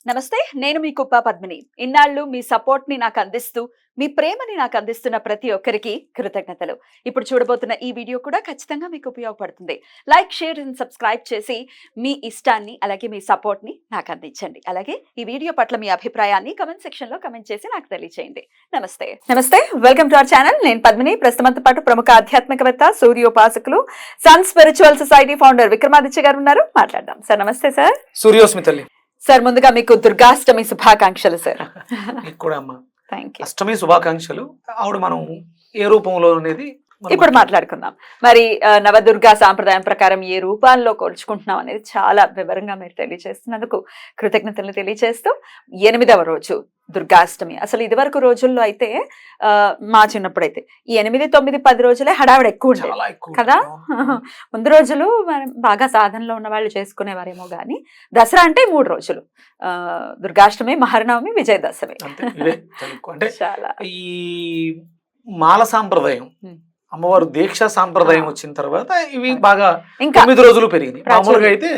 నమస్తే, నేను మీ కుప్ప పద్మిని. ఇన్నాళ్ళు మీ సపోర్ట్ ని నాకు అందిస్తూ, మీ ప్రేమని నాకు అందిస్తున్న ప్రతి ఒక్కరికి కృతజ్ఞతలు. ఇప్పుడు చూడబోతున్న ఈ వీడియో కూడా ఖచ్చితంగా మీకు ఉపయోగపడుతుంది. లైక్, షేర్ అండ్ సబ్స్క్రైబ్ చేసి మీ ఇష్టాన్ని అలాగే మీ సపోర్ట్ ని నాకు అందించండి. అలాగే ఈ వీడియో పట్ల మీ అభిప్రాయాన్ని కమెంట్ సెక్షన్ లో కమెంట్ చేసి నాకు తెలియజేయండి. నమస్తే, వెల్కమ్ టు అవర్ ఛానల్. నేను పద్మిని. ప్రస్తుతంతో పాటు ప్రముఖ ఆధ్యాత్మికవేత్త, సూర్యోపాసకులు, sun spiritual society founder Vikramaditya garu ఉన్నారు. మాట్లాడదాం. సార్ నమస్తే. సార్ సూర్యోస్మి తల్లి. సార్ ముందుగా మీకు దుర్గాష్టమి శుభాకాంక్షలు. సార్ మీకు కూడా అమ్మా థ్యాంక్ యూ. అష్టమి శుభాకాంక్షలు. ఆవిడ మనం ఏ రూపంలో అనేది ఇప్పుడు మాట్లాడుకుందాం. మరి నవదుర్గా సాంప్రదాయం ప్రకారం ఏ రూపాల్లో కొలుచుకుంటున్నాం అనేది చాలా వివరంగా మీరు తెలియజేస్తున్నందుకు కృతజ్ఞతలు తెలియజేస్తూ, 8వ రోజు దుర్గాష్టమి. అసలు ఇదివరకు రోజుల్లో అయితే మా చిన్నప్పుడైతే ఈ 8, 9, 10 రోజులే హడావిడి ఎక్కువ ఉండేది కదా. ముందు రోజులు మనం బాగా సాధనలో ఉన్న వాళ్ళు చేసుకునేవారేమో గానీ, దసరా అంటే 3 రోజులు, దుర్గాష్టమి, మహర్నవమి, విజయదశమి. అంటే చాలా ఈ మాల సాంప్రదాయం, అమ్మవారు దీక్ష సాంప్రదాయం వచ్చిన తర్వాత ఇవి బాగా ఇంకా 9 రోజులు పెరిగింది. మామూలుగా అయితే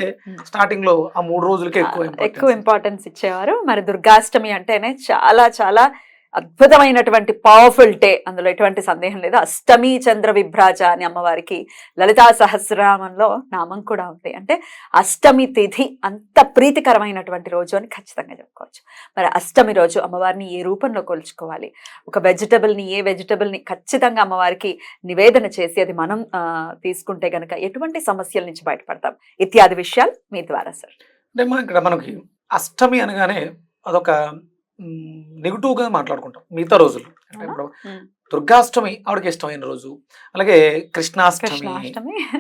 స్టార్టింగ్ లో ఆ 3 రోజులకే ఎక్కువ ఇంపార్టెన్స్ ఇచ్చేవారు. మరి దుర్గాష్టమి అంటేనే చాలా చాలా అద్భుతమైనటువంటి పవర్ఫుల్ డే, అందులో ఎటువంటి సందేహం లేదు. అష్టమి చంద్ర విభ్రాజ అని అమ్మవారికి లలితా సహస్రనామంలో నామం కూడా ఉంది. అంటే అష్టమి తిథి అంత ప్రీతికరమైనటువంటి రోజు అని ఖచ్చితంగా చెప్పుకోవచ్చు. మరి అష్టమి రోజు అమ్మవారిని ఏ రూపంలో కొలుచుకోవాలి, ఒక వెజిటబుల్ని, ఏ వెజిటబుల్ని ఖచ్చితంగా అమ్మవారికి నివేదన చేసి అది మనం తీసుకుంటే గనక ఎటువంటి సమస్యల నుంచి బయటపడతాం, ఇత్యాది విషయాలు మీ ద్వారా. సార్ అంటే ఇక్కడ మనకి అష్టమి అనగానే అదొక నెగిటివ్ గా మాట్లాడుకుంటాం మిగతా రోజులు. అంటే ఇప్పుడు దుర్గాష్టమి ఆవిడకి ఇష్టమైన రోజు, అలాగే కృష్ణాష్టమి.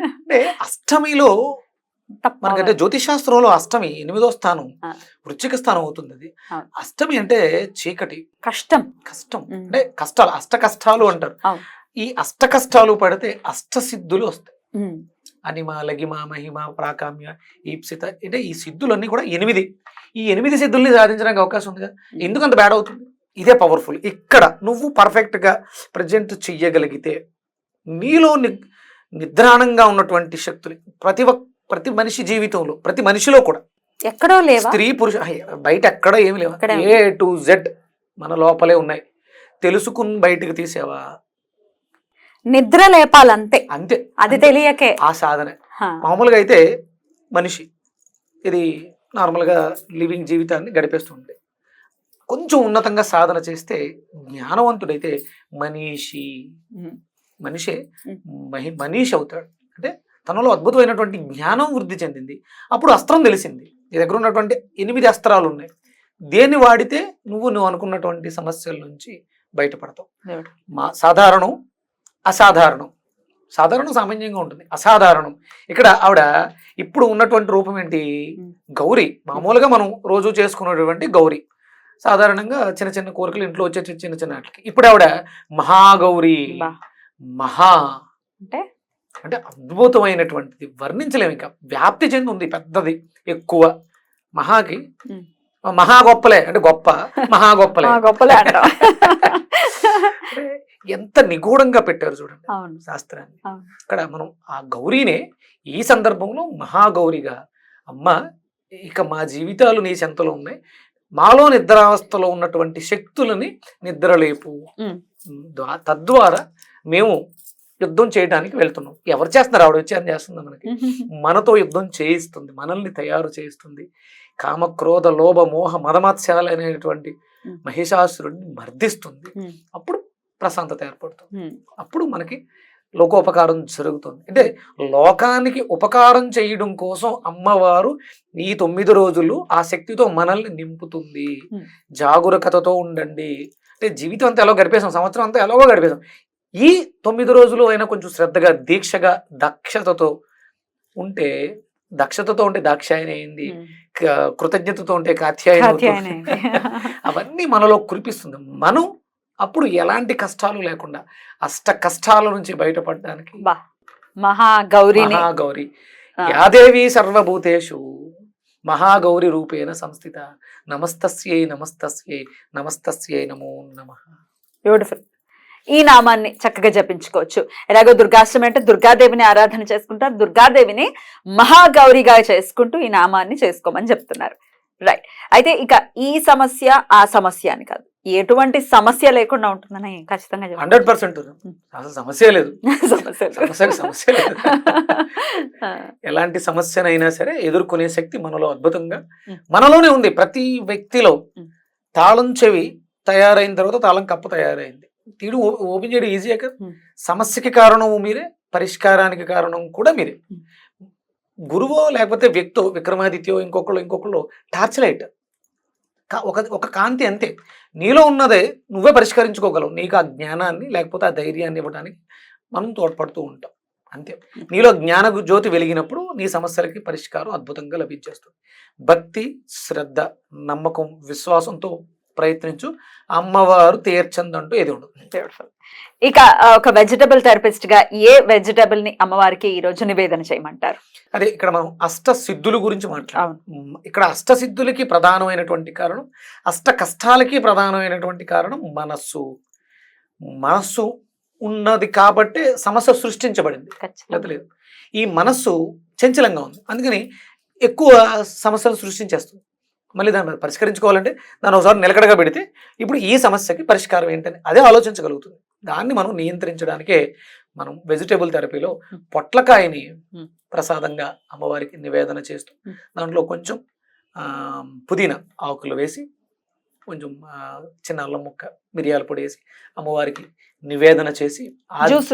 అంటే అష్టమిలో మనకంటే జ్యోతిష్ శాస్త్రంలో అష్టమి 8వ స్థానం, వృశ్చిక స్థానం అవుతుంది. అది అష్టమి అంటే చీకటి, కష్టం. అంటే కష్టాలు, అష్ట కష్టాలు అంటారు. ఈ అష్ట కష్టాలు పడితే అష్ట సిద్ధులు వస్తాయి. అనిమ, లగిమ, మహిమ, ప్రాకామ్య, ఈప్సిత, అంటే ఈ సిద్ధులన్నీ కూడా 8. ఈ 8 సిద్ధుల్ని సాధించడానికి అవకాశం ఉంది కదా. ఎందుకంత బ్యాడ్ అవుతుంది? ఇదే పవర్ఫుల్. ఇక్కడ నువ్వు పర్ఫెక్ట్ గా ప్రజెంట్ చెయ్యగలిగితే నీలో నిద్రాణంగా ఉన్నటువంటి శక్తులు ప్రతి మనిషి జీవితంలో, ప్రతి మనిషిలో కూడా ఎక్కడో లేవు, స్త్రీ పురుష బయట ఎక్కడ ఏమి లేవు, A to Z మన లోపలే ఉన్నాయి. తెలుసుకుని బయటకు తీసేవా? నిద్ర లేపాలంతే, అంతే. అది తెలియకే ఆ సాధన. మామూలుగా అయితే మనిషి ఇది నార్మల్గా లివింగ్ జీవితాన్ని గడిపేస్తుంటే, కొంచెం ఉన్నతంగా సాధన చేస్తే జ్ఞానవంతుడైతే మనిషే మనీషి అవుతాడు. అంటే తనలో అద్భుతమైనటువంటి జ్ఞానం వృద్ధి చెందింది. అప్పుడు అస్త్రం తెలిసింది. నీ దగ్గర ఉన్నటువంటి 8 అస్త్రాలు ఉన్నాయి. దేన్ని వాడితే నువ్వు అనుకున్నటువంటి సమస్యల నుంచి బయటపడతావు. సాధారణం, అసాధారణం. సాధారణం సామాన్యంగా ఉంటుంది, అసాధారణం ఇక్కడ ఆవిడ ఇప్పుడు ఉన్నటువంటి రూపం ఏంటి? గౌరీ. మామూలుగా మనం రోజు చేసుకున్నటువంటి గౌరీ, సాధారణంగా చిన్న చిన్న కోరికలు ఇంట్లో వచ్చే చిన్న చిన్న వాటికి. ఇప్పుడు ఆవిడ మహాగౌరీ. మహా అంటే అద్భుతమైనటువంటిది, వర్ణించలేము. ఇంకా వ్యాప్తి చెంది ఉంది, పెద్దది, ఎక్కువ. మహాకి మహా గొప్పలే, అంటే గొప్ప, మహా గొప్పలే ఎంత నిగూఢంగా పెట్టారు చూడండి శాస్త్రాన్ని. ఇక్కడ మనం ఆ గౌరీనే ఈ సందర్భంలో మహాగౌరిగా, అమ్మ ఇక మా జీవితాలు నీ చెంతలో ఉన్నాయి, మాలో నిద్రావస్థలో ఉన్నటువంటి శక్తులని నిద్రలేపు, తద్వారా మేము యుద్ధం చేయడానికి వెళ్తున్నాం. ఎవరు చేస్తున్నారు? ఆవిడ వచ్చి అని చేస్తుంది. మనకి మనతో యుద్ధం చేయిస్తుంది, మనల్ని తయారు చేస్తుంది. కామ, క్రోధ, లోభ, మోహ, మదమత్స్యాలు అనేటువంటి మహిషాసురుడిని మర్దిస్తుంది. అప్పుడు ప్రశాంతత ఏర్పడుతుంది. అప్పుడు మనకి లోకోపకారం జరుగుతుంది. అంటే లోకానికి ఉపకారం చేయడం కోసం అమ్మవారు ఈ 9 రోజులు ఆ శక్తితో మనల్ని నింపుతుంది. జాగరూకతతో ఉండండి. అంటే జీవితం అంతా ఎలా గడిపేసాం, సంవత్సరం అంతా ఎలాగో గడిపేసాం. ఈ 9 రోజులు అయినా కొంచెం శ్రద్ధగా, దీక్షగా, దక్షతతో ఉంటే దాక్షాయని అయింది, కృతజ్ఞతతో ఉంటే కాత్యాయని. అవన్నీ మనలో కురిపిస్తుంది. మనం అప్పుడు ఎలాంటి కష్టాలు లేకుండా అష్ట కష్టాల నుంచి బయటపడడానికి మహాగౌరి యాదేవి సర్వభూతేషు మహాగౌరి రూపేణ సంస్థిత. నమస్తస్యై నమస్తస్యై నమస్తస్యై నమో నమః. బ్యూటిఫుల్. ఈ నామాన్ని చక్కగా జపించుకోవచ్చు. ఎలాగో దుర్గాష్టమి అంటే దుర్గాదేవిని ఆరాధన చేసుకుంటారు, దుర్గాదేవిని మహాగౌరిగా చేసుకుంటూ ఈ నామాన్ని చేసుకోమని చెప్తున్నారు. రైట్. అయితే ఇక ఈ సమస్య ఆ సమస్య అని కాదు, ఎటువంటి సమస్య లేకుండా ఉంటుందని ఖచ్చితంగా చెప్పండి. 100% అసలు సమస్య లేదు. సమస్య సమస్య లేదు. ఎలాంటి సమస్యనైనా సరే ఎదుర్కొనే శక్తి మనలో అద్భుతంగా మనలోనే ఉంది. ప్రతి వ్యక్తిలో తాళం చెవి తయారైన తర్వాత తాళం కప్పు తయారైంది. తీడు ఓపెన్ చేయడం ఈజీయే కదా. సమస్యకి కారణం మీరే, పరిష్కారానికి కారణం కూడా మీరే. గురువో లేకపోతే వ్యక్తో, విక్రమాదిత్యో, ఇంకొకళ్ళు టార్చ్ లైట్, ఒక కాంతి అంతే. నీలో ఉన్నదే నువ్వే పరిష్కరించుకోగలవు. నీకు ఆ జ్ఞానాన్ని లేకపోతే ఆ ధైర్యాన్ని ఇవ్వడానికి మనం తోడ్పడుతూ ఉంటాం అంతే. నీలో జ్ఞాన జ్యోతి వెలిగినప్పుడు నీ సమస్యలకి పరిష్కారం అద్భుతంగా లభించేస్తుంది. భక్తి, శ్రద్ధ, నమ్మకం, విశ్వాసంతో ప్రయత్నించు, అమ్మవారు తీర్చందంటూ ఏది ఉండదు. ఇక ఒక వెజిటబుల్ థెరపిస్ట్ గా ఏ వెజిటబుల్ ని అమ్మవారికి ఈ రోజు నివేదన చేయమంటారు? అదే ఇక్కడ మనం అష్ట సిద్ధుల గురించి మాట్లాడాం. ఇక్కడ అష్ట సిద్ధులకి ప్రధానమైనటువంటి కారణం, అష్ట కష్టాలకి ప్రధానమైనటువంటి కారణం మనస్సు. మనస్సు ఉన్నది కాబట్టి సమస్య సృష్టించబడింది, లేదు. ఈ మనస్సు చంచలంగా ఉంది, అందుకని ఎక్కువ సమస్యలు సృష్టించేస్తుంది. మళ్ళీ దాన్ని పరిష్కరించుకోవాలంటే దాన్ని ఒకసారి నిలకడగా పెడితే ఇప్పుడు ఈ సమస్యకి పరిష్కారం ఏంటని అదే ఆలోచించగలుగుతుంది. దాన్ని మనం నియంత్రించడానికే మనం వెజిటేబుల్ థెరపీలో పొట్లకాయని ప్రసాదంగా అమ్మవారికి నివేదన చేస్తూ దాంట్లో కొంచెం పుదీనా ఆకులు వేసి, కొంచెం చిన్న అల్లం ముక్క, మిరియాల పొడి వేసి అమ్మవారికి నివేదన చేసి జ్యూస్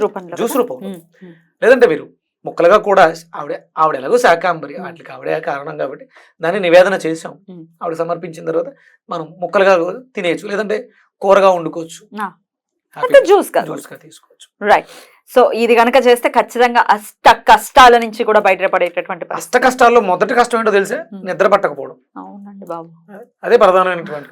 రూపంలో లేదంటే మీరు ముక్కలుగా కూడా ఆవిడ ఎలాగో శాకాంబరి, వాటికి ఆవిడే కారణం కాబట్టి దాన్ని నివేదన చేసాం. ఆవిడ సమర్పించిన తర్వాత మనం ముక్కలుగా తినేయచ్చు, లేదంటే కూరగా వండుకోవచ్చు, జ్యూస్ గా తీసుకోవచ్చు. రైట్. సో ఇది కనుక చేస్తే ఖచ్చితంగా అష్ట కష్టాల నుంచి కూడా బయటపడేటటువంటి. అష్ట కష్టాల్లో మొదటి కష్టం ఏంటో తెలిసే నిద్ర పట్టకపోవడం. అవునండి బాబు, అదే ప్రధానమైనటువంటి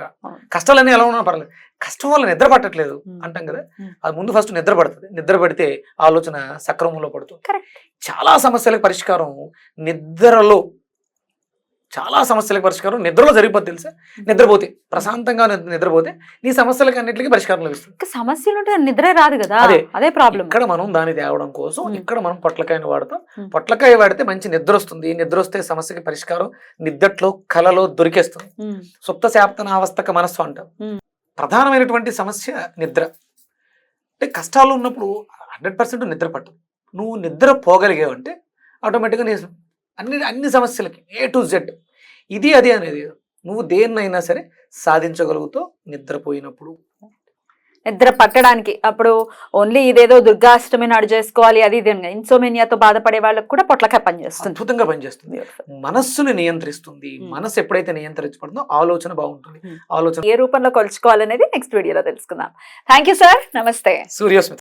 కష్టాలన్నీ ఎలా ఉన్నా పర్లేదు, కష్టం వల్ల నిద్ర పట్టట్లేదు అంటాం కదా, అది ముందు ఫస్ట్ నిద్ర పడుతుంది. నిద్ర పడితే ఆలోచన సక్రమంలో పడుతుంది. చాలా సమస్యలకు పరిష్కారం నిద్రలో, చాలా సమస్యలకు పరిష్కారం నిద్రలో జరిగిపోతే తెలుసా. నిద్రపోతే, ప్రశాంతంగా నిద్రపోతే నీ సమస్యలకు అన్నిటికీ పరిష్కారం లభిస్తుంది. సమస్యలు ఉంటే నిద్రే రాదు కదా, అదే ప్రాబ్లం. ఇక్కడ మనం దాన్ని తేవడం కోసం ఇక్కడ మనం పొట్లకాయని వాడతాం. పొట్లకాయ వాడితే మంచి నిద్ర వస్తుంది. నిద్ర వస్తే సమస్యకి పరిష్కారం నిద్రలో, కలలో దొరికేస్తుంది. సుప్త శాప్తనావస్థక మనస్సు అంటాం. ప్రధానమైనటువంటి సమస్య నిద్ర. అంటే కష్టాలు ఉన్నప్పుడు 100% నిద్ర పట్టదు. నువ్వు నిద్ర పోగలిగావంటే ఆటోమేటిక్గా నీ అన్ని సమస్యలకి A to Z ఇది అది అనేది నువ్వు దేన్నైనా సరే సాధించగలుగుతావు నిద్రపోయినప్పుడు. నిద్ర పట్టడానికి అప్పుడు ఓన్లీ ఇదేదో దుర్గాష్టమి నాడు చేసుకోవాలి అది ఇది, ఇన్సోమేనియాతో బాధపడే వాళ్ళకి కూడా పొట్లకాయ పనిచేస్తుంది, అద్భుతంగా పనిచేస్తుంది. మనస్సుని నియంత్రిస్తుంది. మనస్సు ఎప్పుడైతే నియంత్రించబడుతుందో ఆలోచన బాగుంటుంది. ఆలోచన ఏ రూపంలో కొలుచుకోవాలనేది నెక్స్ట్ వీడియోలో తెలుసుకుందాం. థ్యాంక్ యూ సార్, నమస్తే. సూర్యోస్మి.